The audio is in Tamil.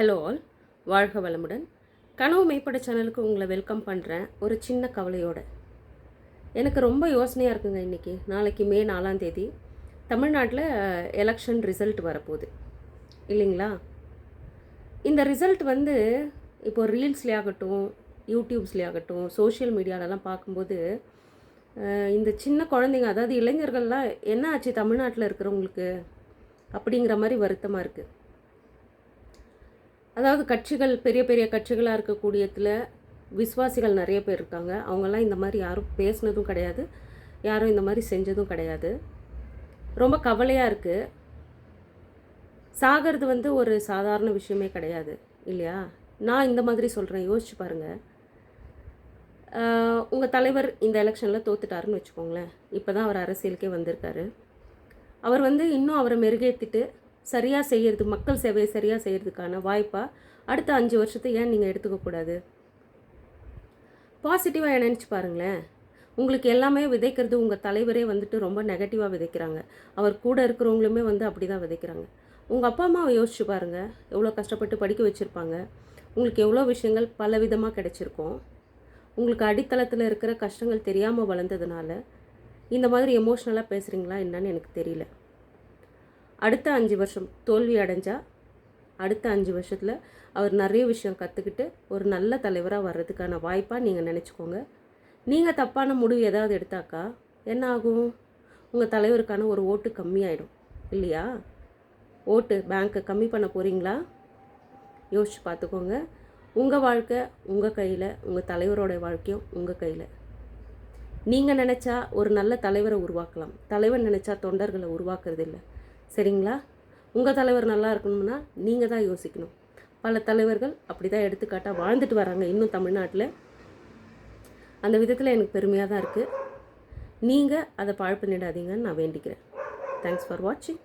ஹலோ ஆல், வாழ்க வளமுடன். கனவு மெய்ப்பட சேனலுக்கு உங்களை வெல்கம் பண்ணுறேன். ஒரு சின்ன கவலையோட எனக்கு ரொம்ப யோசனையாக இருக்குங்க. இன்றைக்கி நாளைக்கு மே 4ஆம் தேதி தமிழ்நாட்டில் எலெக்ஷன் ரிசல்ட் வரப்போகுது இல்லைங்களா? இந்த ரிசல்ட் இப்போது ரீல்ஸ்லேயே ஆகட்டும், யூடியூப்ஸ்லேயே ஆகட்டும், சோஷியல் மீடியாலலாம் பார்க்கும்போது இந்த சின்ன குழந்தைங்க, அதாவது இளைஞர்கள்லாம் என்ன ஆச்சு தமிழ்நாட்டில் இருக்கிறவங்களுக்கு அப்படிங்கிற மாதிரி வருத்தமாக இருக்குது. அதாவது கட்சிகள், பெரிய பெரிய கட்சிகளாக இருக்கக்கூடியதில் விசுவாசிகள் நிறைய பேர் இருக்காங்க. அவங்கெல்லாம் இந்த மாதிரி யாரும் பேசினதும் கிடையாது, யாரும் இந்த மாதிரி செஞ்சதும் கிடையாது. ரொம்ப கவலையாக இருக்குது. சாகிறது ஒரு சாதாரண விஷயமே கிடையாது இல்லையா? நான் இந்த மாதிரி சொல்கிறேன், யோசிச்சு பாருங்கள். உங்கள் தலைவர் இந்த எலெக்ஷனில் தோத்துட்டாருன்னு வச்சுக்கோங்களேன். இப்போ தான் அவர் அரசியலுக்கே வந்திருக்காரு. அவர் இன்னும் அவரை மெருகேற்றிட்டு சரியாக செய்கிறது, மக்கள் சேவையை சரியாக செய்கிறதுக்கான வாய்ப்பாக அடுத்த 5 வருஷத்தை ஏன் நீங்கள் எடுத்துக்கக்கூடாது? பாசிட்டிவாக நினச்சி பாருங்களேன். உங்களுக்கு எல்லாமே விதைக்கிறது உங்கள் தலைவரே ரொம்ப நெகட்டிவாக விதைக்கிறாங்க. அவர் கூட இருக்கிறவங்களுமே அப்படி தான் விதைக்கிறாங்க. உங்கள் அப்பா அம்மாவை யோசிச்சு பாருங்கள். எவ்வளோ கஷ்டப்பட்டு படிக்க வச்சுருப்பாங்க. உங்களுக்கு எவ்வளோ விஷயங்கள் பல விதமாக கிடைச்சிருக்கும். உங்களுக்கு அடித்தளத்தில் இருக்கிற கஷ்டங்கள் தெரியாமல் வளர்ந்ததுனால இந்த மாதிரி எமோஷ்னலாக பேசுகிறீங்களா என்னன்னு எனக்கு தெரியல. அடுத்த 5 வருஷம் தோல்வி அடைஞ்சால் அடுத்த 5 வருஷத்தில் அவர் நிறைய விஷயம் கற்றுக்கிட்டு ஒரு நல்ல தலைவராக வர்றதுக்கான வாய்ப்பாக நீங்கள் நினச்சிக்கோங்க. நீங்கள் தப்பான முடிவு ஏதாவது எடுத்தாக்கா என்ன ஆகும்? உங்கள் தலைவருக்கான ஒரு ஓட்டு கம்மியாயிடும் இல்லையா? ஓட்டு பேங்க்கை கம்மி பண்ண போகிறீங்களா? யோசிச்சு பார்த்துக்கோங்க. உங்கள் வாழ்க்கை உங்கள் கையில், உங்கள் தலைவரோட வாழ்க்கையும் உங்கள் கையில். நீங்கள் நினச்சா ஒரு நல்ல தலைவரை உருவாக்கலாம். தலைவர் நினச்சா தொண்டர்களை உருவாக்குறது இல்லை. சரிங்களா? உங்கள் தலைவர் நல்லா இருக்கணும்னா நீங்கள் தான் யோசிக்கணும். பல தலைவர்கள் அப்படி தான் எடுத்துக்காட்டாக வாழ்ந்துட்டு வராங்க இன்னும் தமிழ்நாட்டில். அந்த விதத்தில் எனக்கு பெருமையாக தான் இருக்குது. நீங்கள் அதை பாழ் பண்ணிடாதீங்கன்னு நான் வேண்டிக்கிறேன். தேங்க்ஸ் ஃபார் வாட்சிங்.